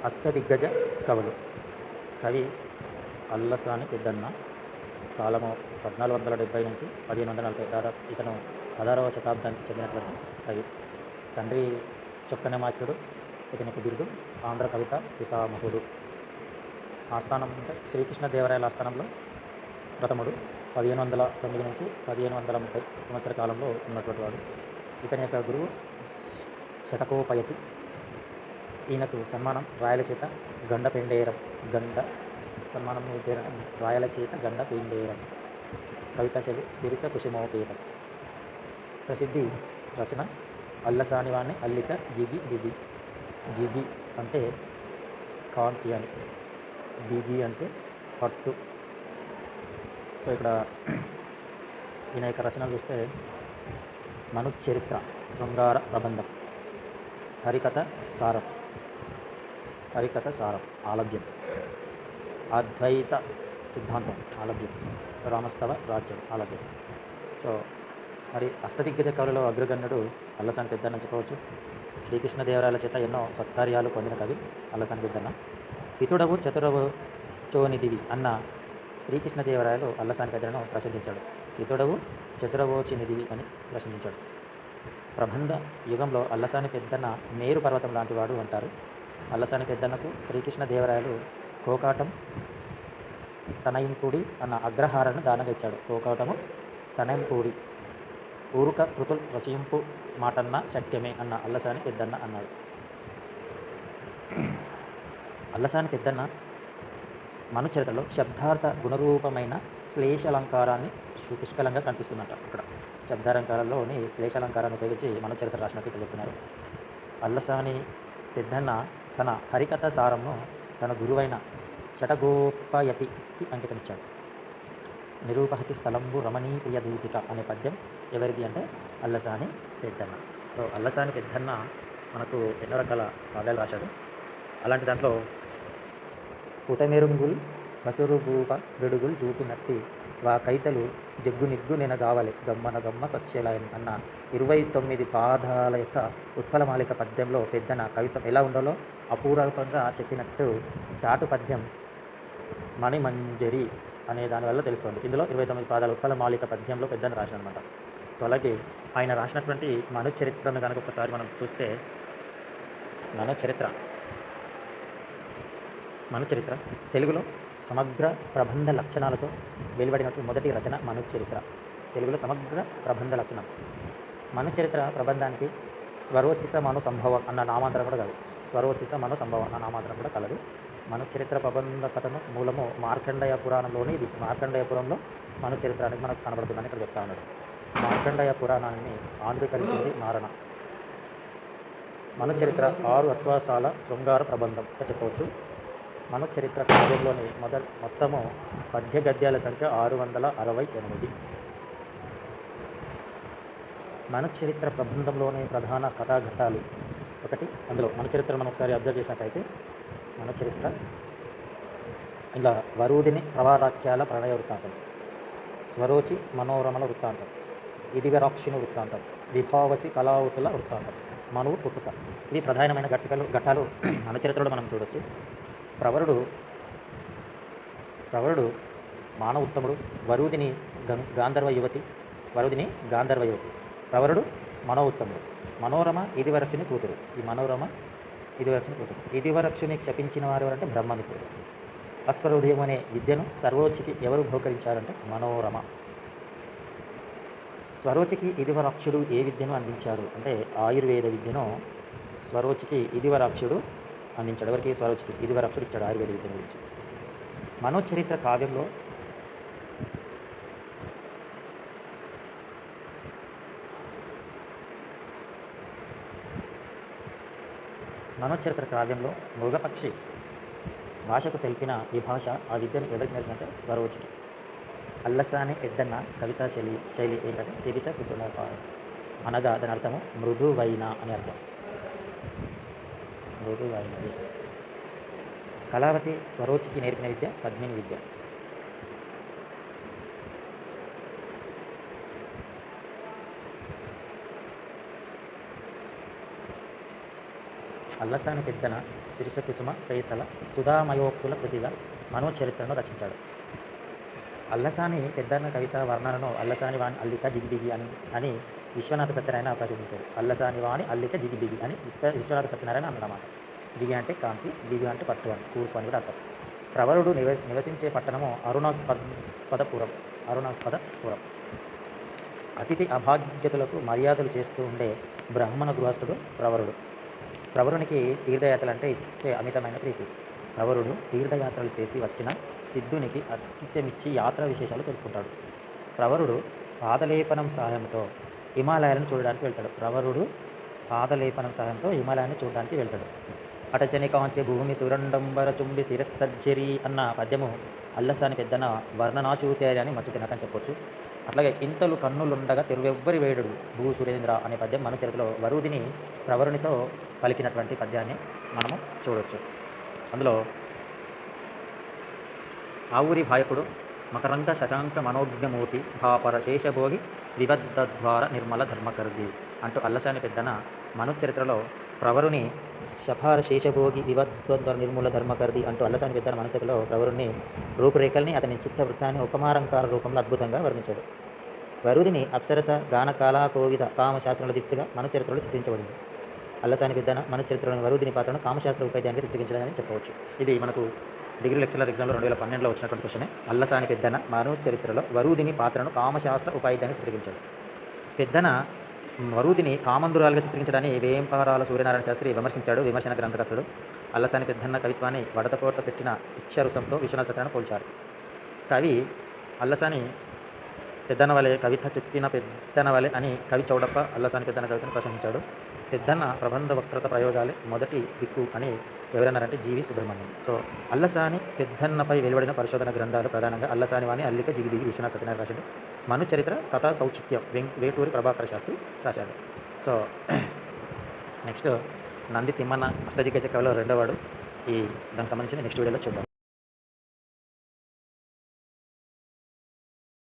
అష్టదిగ్గజ కవులు. కవి అల్లసాని పెద్దన్న. కాలము 1470 నుంచి 1540. దాదాపు ఇతను 16వ శతాబ్దానికి చెందినటువంటి కవి. తండ్రి చొక్కనమాత్యుడు. ఇతనికి బిరుదు ఆంధ్ర కవిత పితామహుడు. ఆస్థానం అంటే శ్రీకృష్ణదేవరాయల ఆస్థానంలో ప్రథముడు. 1509 నుంచి 1530 సంవత్సర కాలంలో ఉన్నటువంటి వాడు. ఇతని యొక్క గురువు శతకోపయతి. ఈయనకు సన్మానం రాయల చేత గండ పెండేరం. సన్మానం రాయల చేత గండ పెండేరం. కవితా శైలి సిరిస కుసుమోపేతం. ప్రసిద్ధి రచన అల్లసాని వాణ్ణి అల్లిక జిగి బిగి. జిగి అంటే కాంతి అని, బిగి అంటే పట్టు. సో ఇక్కడ ఈయన యొక్క రచనలు చూస్తే మనుచరిత్ర, శృంగార ప్రబంధం, హరికథ సారం, ఆలభ్యం, అద్వైత సిద్ధాంతం, ఆలభ్యం, రామస్తవ రాజ్యం, ఆలభ్యం. సో మరి అష్టదిగ్గజ కవులలో అగ్రగణ్యుడు అల్లసాని పెద్దన్న చెప్పవచ్చు. శ్రీకృష్ణదేవరాయల చేత ఎన్నో సత్కార్యాలు పొందిన కవి అల్లసాని పెద్దన్న. పితుడవు చతురవు చోనిదివి అన్న శ్రీకృష్ణదేవరాయలు అల్లసాని పెద్దన్నను ప్రశంసించాడు. పితుడవు చతురవోచి నిధివి అని ప్రశంసించాడు. ప్రబంధ యుగంలో అల్లసాని పెద్దన్న మేరు పర్వతం లాంటివాడు అంటారు. అల్లసాని పెద్దన్నకు శ్రీకృష్ణదేవరాయలు కోకాటం తనయింపూడి అన్న అగ్రహారాన్ని దానంగా ఇచ్చాడు. కోకాటము తనయింపూడి ఊరుక కృతులు రచయింపు మాటన్న శక్యమే అన్న అల్లసాని పెద్దన్న అన్నాడు. అల్లసాని పెద్దన్న మనుచరిత్రలో శబ్దార్థ గుణరూపమైన శ్లేషాలంకారాన్ని పుష్కలంగా కనిపిస్తుందంట. అక్కడ శబ్దాలంకారాల్లోని శ్లేషాలంకారాన్ని ఉపయోగించి మనుచరిత్ర రాసినట్టు చెప్తున్నారు. అల్లసాని పెద్దన్న తన హరికథ సారంను తన గురువైన షటగోపయతికి అంకితమిచ్చాడు. నిరూపహతి స్థలంబు రమణీ ప్రియ దూతిక అనే పద్యం ఎవరిది అంటే అల్లసాని పెద్దన్న. సో అల్లసాని పెద్దన్న మనకు ఎన్నో రకాల కావ్యాలు రాశాడు. అలాంటి దాంట్లో పుటమెరుంగుల్ మసురుభూప వెడుగులు చూపినట్టి వా కైతలు జగ్గు నిగ్గు నెనగావలి గమ్మ సస్యలయం అన్న 29 పాదాల యొక్క ఉత్పలమాలిక పద్యంలో పెద్దన కవిత్వం ఎలా ఉండాలో అపూర్వకంగా చెప్పినట్టు చాటు పద్యం మణిమంజరి అనే దానివల్ల తెలుస్తుంది. ఇందులో 29 పాదాల ఉత్పలమాలిక పద్యంలో పెద్దన రాసినమాట. సో అలాగే ఆయన రాసినటువంటి మనుచరిత్రను కనుక ఒకసారి మనం చూస్తే మనుచరిత్ర తెలుగులో సమగ్ర ప్రబంధ లక్షణాలతో వెలువడినట్టు మొదటి రచన మనుచరిత్ర. తెలుగులో సమగ్ర ప్రబంధ లక్షణం. మనుచరిత్ర ప్రబంధానికి స్వరోచిస మను సంభవం అన్న నామాంతరం కూడా కలదు. స్వరోచిస మను సంభవం అన్న నామాంతరం కూడా కలదు. మనుచరిత్ర ప్రబంధ కథను మూలము మార్కండేయ పురాణంలోని ఇది. మార్కండేయ పురంలో మనుచరిత్ర అనేది మనకు కనబడుతుందని ఇక్కడ చెప్తా ఉన్నాడు. మార్కండేయ పురాణాన్ని ఆంధ్రీకరించింది నారణ. మనుచరిత్ర 6 అశ్వాసాల శృంగార ప్రబంధంగా చెప్పవచ్చు. మనుచరిత్ర కావ్యంలోని మొత్తము పద్య గద్యాల సంఖ్య 668. మనుచరిత్ర ప్రబంధంలోని ప్రధాన కథాఘట్టాలు ఒకటి. అందులో మనుచరిత్ర మనం ఒకసారి అబ్జర్వ్ చేసినట్టయితే మనుచరిత్ర ఇలా వరూదిని ప్రవారాఖ్యాల ప్రణయ వృత్తాంతం, స్వరోచి మనోరమల వృత్తాంతం, ఇదివరాక్షిని వృత్తాంతం, విభావసి కళావతుల వృత్తాంతం, మనువు పుట్టుక. ఇవి ప్రధానమైన ఘట్టాలు మనుచరిత్రలో మనం చూడవచ్చు. ప్రవరుడు మానవుత్తముడు. వరూదిని గాంధర్వ యువతి. ప్రవరుడు మనోత్తముడు. మనోరమ ఇదివరక్షుని కూతురు. ఇదివరక్షుని క్షపించిన వారు అంటే బ్రహ్మమిత్రుడు. అశ్వరోధయం అనే విద్యను సర్వోచికి ఎవరు బహుకరించారంటే మనోరమ. స్వరోచికి ఇదివరాక్షుడు ఏ విద్యను అందించారు అంటే ఆయుర్వేద విద్యను స్వరోచికి ఇదివరాక్షుడు అందించాడు. ఎవరికి? స్వరోచికి ఇదివరాక్షుడు ఇచ్చాడు ఆయుర్వేద విద్య గురించి. మనోచరిత్ర కావ్యంలో మృగపక్షి భాషకు తెలిపిన ఈ భాష ఆ విద్యను ఎవరికి నేర్పిందంటే స్వరోచికి. అల్లసాని పెద్దన్న కవితా శైలి ఏంటంటే సిరిస కుసుమోపాయం అనగా దాని అర్థము మృదువైన అని అర్థం. మృదువైనది. కళావతి స్వరోచికి నేర్పిన విద్య పద్మిని విద్య. అల్లసాని పెద్దన శిరీష కుసుమ పేసల సుధామయోక్తుల కృతిగా మనోచరిత్రను రచించాడు. అల్లసాని పెద్దన్న కవిత వర్ణనను అల్లసాని వాణి అల్లిక జిగిబిగి అని విశ్వనాథ సత్యనారాయణ ప్రచురించాడు. అల్లసాని వాణి అల్లిక జిగిబిగి అని విశ్వనాథ సత్యనారాయణ అన్నమాట. జిగి అంటే కాంతి, బిగి అంటే పట్టు అని, కూర్పు అని కూడా అర్థం. ప్రవరుడు నివసించే పట్టణము అరుణాస్పదపురం. అతిథి అభాగ్యతలకు మర్యాదలు చేస్తూ ఉండే బ్రాహ్మణ గృహస్థుడు ప్రవరుడు. ప్రవరునికి తీర్థయాత్రలు అంటే అమితమైన ప్రీతి. ప్రవరుడు తీర్థయాత్రలు చేసి వచ్చిన సిద్ధునికి ఆతిథ్యమిచ్చి యాత్రా విశేషాలు తెలుసుకుంటాడు. ప్రవరుడు పాదలేపనం సహాయంతో హిమాలయాలను చూడడానికి వెళ్తాడు. అటచని కాంచె భూమి సురండంబర చుంబి శిరస్సజ్జరి అన్న పద్యము అల్లసాని పెద్దన వర్ణనాచూతేరి అని మచ్చు తినకని చెప్పొచ్చు. అట్లాగే ఇంతలు కన్నులుండగా తెరువెవ్వరి వేడుడు భూ సురేంద్ర అనే పద్యం మన చరిత్రలో వరుదిని ప్రవరునితో పలికినటువంటి పద్యాన్ని మనము చూడవచ్చు. అందులో ఆవురి భాయకుడు మకరంగ శశాంక మనోజ్ఞమూర్తి భాపర శేషభోగి విబద్ధద్వార నిర్మల ధర్మకర్ది అంటూ అల్లసాని పెద్దన మనుచరిత్రలో ప్రవరుని శఫార శేషభోగి విబద్ధద్వార నిర్మూల ధర్మకర్ది అంటూ అల్లసాని పెద్దన మనుచరిత్రలో ప్రవరుని రూపురేఖల్ని అతని చిత్త వృత్తాన్ని ఉపమాలంకార రూపంలో అద్భుతంగా వర్ణించాడు. వరుదిని అప్సరస గాన కళా కోవిద కామశాస్త్రాల దిక్కుగా మనుచరిత్రలో చిత్రించబడింది. అల్లసాని పెద్దన మనుచరిత్రలోని వరుదిని పాత్రను కామశాస్త్ర ఉపేద్యానికి చిత్రీకరించడానికి చెప్పవచ్చు. ఇది మనకు డిగ్రీ లెక్చరర్ ఎగ్జామ్లో 2012లో వచ్చినటువంటి క్వశ్చనే. అల్లసాని పెద్దన మనుచరిత్రలో వరుదిని పాత్రను కామశాస్త్ర ఉపాధ్యాయాన్ని చిత్రీకరించాడు. పెద్దన వరుదిని కామందురాలుగా చిత్రించడాన్ని వేంపారాల సూర్యనారాయణ శాస్త్రి విమర్శించాడు. విమర్శన గ్రంథకస్తుడు. అల్లసాని పెద్దన్న కవిత్వాన్ని వడతపోట పెట్టిన ఇక్షరుసంతో విశ్వనాథ సత్యనారాయణ పోల్చారు. కవి అల్లసాని పెద్దన వలె కవిత చెప్పిన పెద్దన వలె అని కవి చౌడప్ప అల్లసాని పెద్దన కవితను ప్రశంసించాడు. పెద్దన్న ప్రబంధ వక్రత ప్రయోగాలే మొదటి దిక్కు అని ఎవరన్నారంటే జీవి సుబ్రహ్మణ్యం. సో అల్లసాని పెద్దన్నపై వెలువడిన పరిశోధన గ్రంథాలు ప్రధానంగా అల్లసాని వాణి అల్లిక జిగిబిగి విశ్వనాథ సత్యనారాయణ రాశాడు. మనుచరిత్ర కథా సౌచిత్యం వేటూరి ప్రభాకర శాస్త్రి రాశాడు. సో నెక్స్ట్ నంది తిమ్మన్న అష్టదిగ్గజ కవిలో రెండోవాడు. దానికి సంబంధించిన నెక్స్ట్ వీడియోలో చూద్దాం.